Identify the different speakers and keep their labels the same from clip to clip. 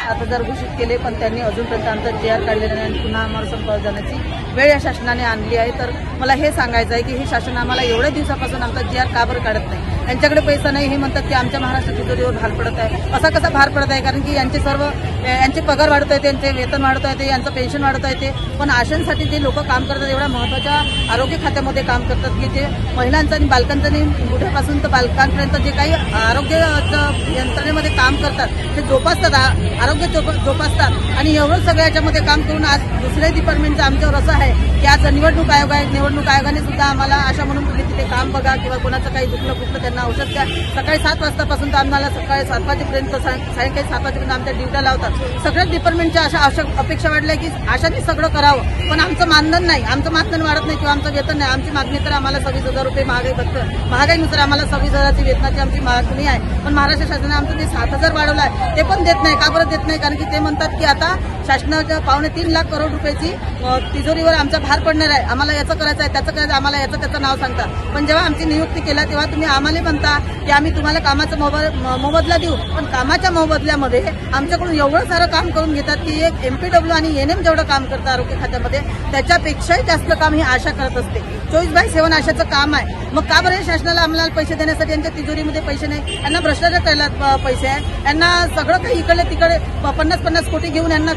Speaker 1: 7,000 घोषित केले, पण त्यांनी अजूनपर्यंत आमचा JR काढलेला नाही आणि पुन्हा आम्हाला संपावर जाण्याची वेळ या शासनाने आणली आहे। तर मला हे सांगायचं आहे की हे शासन आम्हाला एवढ्या दिवसापासून आमचा JR का बरं काढत नाही? यांच्याकडे पैसा नाही हे म्हणतात की आमच्या महाराष्ट्र तिजोरीवर भार पडत आहे। असा कसा भार पडत आहे? कारण की यांचे पगार वाढत आहे, त्यांचे वेतन वाढत आहे, यांचं पेन्शन वाढत आहे, पण आशांसाठी जे लोक काम करतात, एवढ्या महत्त्वाच्या आरोग्य खात्यामध्ये काम करतात की जे महिलांचं आणि बालकांचं आणि मोठ्यापासून तर बालकांपर्यंत जे काही आरोग्य यंत्रणेमध्ये काम करतात ते जोपासतात, आरोग्य जोपासतात आणि एवढं सगळ्या याच्यामध्ये काम करून आज दुसऱ्या डिपार्टमेंटचं आमच्यावर असं आहे की आज निवडणूक आयोग आहे, निवडणूक आयोगाने सुद्धा आम्हाला आशा म्हणून तुम्ही तिथे काम बघा किंवा कोणाचं काही दुखलं कुठलं त्यांना औषध द्या। सकाळी 7 वाजतापासून तर आम्हाला सकाळी 7 वाजेपर्यंत सायंकाळी 7 वाजेपर्यंत आमच्या ड्युट्या लावतात। सगळ्याच डिपार्टमेंटच्या अशा अपेक्षा वाढल्या की आशाने सगळं करावं, पण आमचं मानधन नाही, आमचं मानधन वाढत नाही किंवा आमचं वेतन नाही। आमची मागणी तर आम्हाला 26,000 रुपये महागाईनुसार आम्हाला 26,000ची वेतनाची आमची मागणी आहे, पण महाराष्ट्र शासनाने आमचं जे 7,000 वाढवलं आहे ते पण देत नाही। का बरं देत नाही? कारण की ते म्हणतात की आता शासनाच्या 2.25 लाख करोड रुपयाची तिजोरीवर आमचा भार पडणार आहे, आम्हाला याचं करायचं आहे, त्याचं करायचं, आम्हाला याचं त्याचं नाव सांगता। पण जेव्हा आमची नियुक्ती केला तेव्हा तुम्ही आम्हाला म्हणता की आम्ही तुम्हाला कामाचा मोबदला देऊ, पण कामाच्या मोबदल्यामध्ये आमच्याकडून एवढं सारं काम करून घेतात की एक MPW आणि NM जेवढं काम करतं आरोग्य खात्यामध्ये त्याच्यापेक्षाही जास्त काम ही आशा करत असते। 24/7 आशाचं काम आहे। मग का बरं शासनाला आम्हाला पैसे देण्यासाठी यांच्या तिजोरीमध्ये पैसे नाही? यांना भ्रष्टाचार करायला पैसे आहे, यांना सगळं काही इकडे तिकडे 50-50 कोटी घेऊन यांना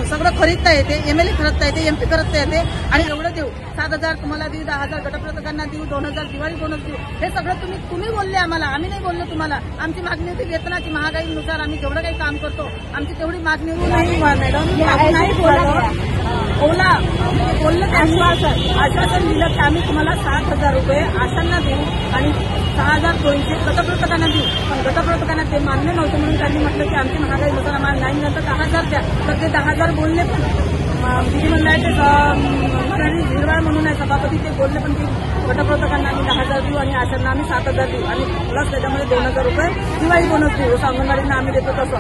Speaker 1: सगळं खरीदता येते, MLA खरीदता येते, MP खरीदता येते आणि एवढं देऊ 7,000 तुम्हाला देऊ, 10,000 गटप्रवर्तकांना देऊ, 2,000 दिवाळी बोनस देऊ, हे सगळं तुम्ही बोलले आम्हाला, आम्ही नाही बोललो तुम्हाला। आमची मागणी होती वेतनाची, महागाईनुसार आम्ही जेवढं काही काम करतो आमची तेवढी मागणी नाही मॅडम। बोला बोललं आश्वासन दिलं की आम्ही तुम्हाला 7,000 रुपये आशांना देऊ आणि 6,200 गटप्रवर्तकांना देऊ, पण गटप्रवर्तकांना ते मान्य नव्हतं म्हणून त्यांनी म्हटलं की आमची महागाईनुसार आम्हाला नाही मिळालं तर 10,000 द्या। तर ते 10,000 बोलले, पण विधिमंडळाचे निर्वाळ म्हणून आहे सभापती, ते बोलले पण की गटप्रवर्तकांना आम्ही 10,000 देऊ आणि आशांना आम्ही 7,000 देऊ आणि प्लस त्याच्यामध्ये 2,000 रुपये दिवाळी बोनस देऊ, अंगणवाडींना आम्ही देतो तसं।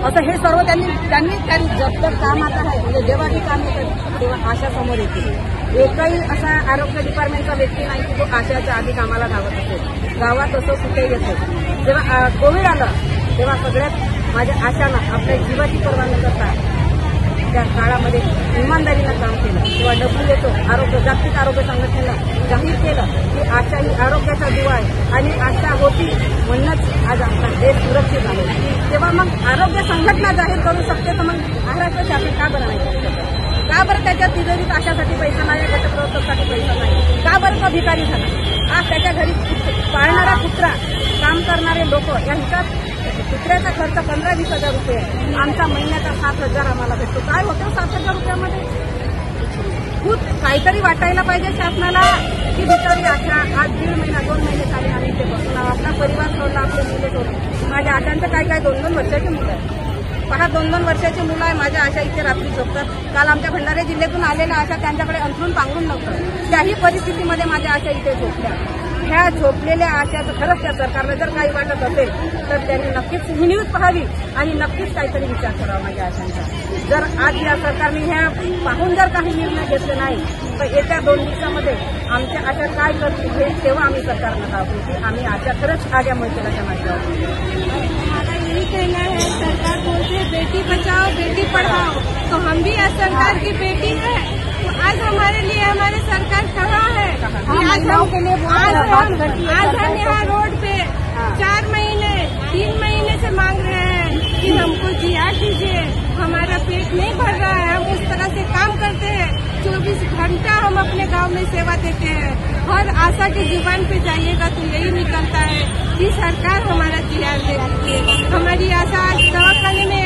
Speaker 1: असं हे सर्व त्यांनी जब तर काम आता आहे, म्हणजे जेव्हा हे काम येतं तेव्हा आशा समोर येते। एकही असा आरोग्य डिपार्टमेंटचा व्यक्ती नाही की तो आशाच्या आधी कामाला धावत असेल, गावात असं कुठे येतो। जेव्हा कोविड आलं तेव्हा सगळ्यात माझ्या आशानं आपल्या जीवाची पर्वा न करता त्या काळामध्ये इमानदारीनं काम केलं। तेव्हा WHO आरोग्य जागतिक आरोग्य संघटनेनं जाहीर केलं की आशा ही आरोग्याचा दुवा आहे आणि आशा होती म्हणूनच आज आपला देश सुरक्षित आहे। तेव्हा मग आरोग्य संघटना जाहीर करू शकते, तर मग महाराष्ट्र शासन का बरं नाही करू शकत? का बरं त्याच्या तिजोरीत आशासाठी पैसा नाही, गटप्रवर्तकासाठी पैसा नाही? का बरं तो भिकारी झाला? आज त्याच्या घरी पाळणारा कुत्रा, काम करणारे लोक, यांचा कुत्र्याचा खर्च 15-20 हजार रुपये आहे, आमचा महिन्याचा 7,000 आम्हाला भेटतो। काय होतं 7,000 रुपयामध्ये? खूप काहीतरी वाटायला पाहिजे शासनाला की बिचारी आशा आज 1.5 महिना 2 महिने झाले आम्ही इथे बसून आपला परिवार सोडला, आपले मुले सोडले। माझ्या आशांचं काय 2-2 वर्षाची मुलं आहे, पहा 2-2 वर्षाची मुलं आहे माझ्या आशा इथे रात्री झोपतात। काल आमच्या भंडारा जिल्ह्यातून आलेल्या आशा त्यांच्याकडे अंथरून पांघरून नव्हतं, त्याही परिस्थितीमध्ये माझ्या आशा इथे झोपल्या। ह्या झोपलेल्या आशाचं खरंच त्या सरकारला जर काही वाटत असेल तर त्यांनी नक्कीच ही न्यूज पाहावी आणि नक्कीच काहीतरी विचार करावा माझ्या आशांचा। जर आज या सरकारने ह्या पाहून जर काही निर्णय घेतले नाही तर येत्या 2 दिवसामध्ये आमच्या आशा काय करतील हे तेव्हा आम्ही सरकारला दाखवू की आम्ही आशा खरंच आग्या मोर्चाच्या माध्यमातून।
Speaker 2: हमारा यही कहना है, सरकार बोलते हैं बेटी बचाओ बेटी पढ़ाओ, तो हम भी आज सरकार की बेटी है, तो आज हमारे लिए हमारे सरकार कहाँ है? आज हम यहाँ रोड पे 4 महीने 3 महीने से मांग रहे हैं कि हमको जिया कीजिए, हमारा पेट नहीं भर रहा है, हम उस तरह से काम करते हैं, 24 घंटा हम अपने गांव में सेवा देते हैं। हर आशा की जुबान पे जाइएगा तो यही निकलता है कि सरकार हमारा जिया दे। हमारी आशा आज दवाखाने में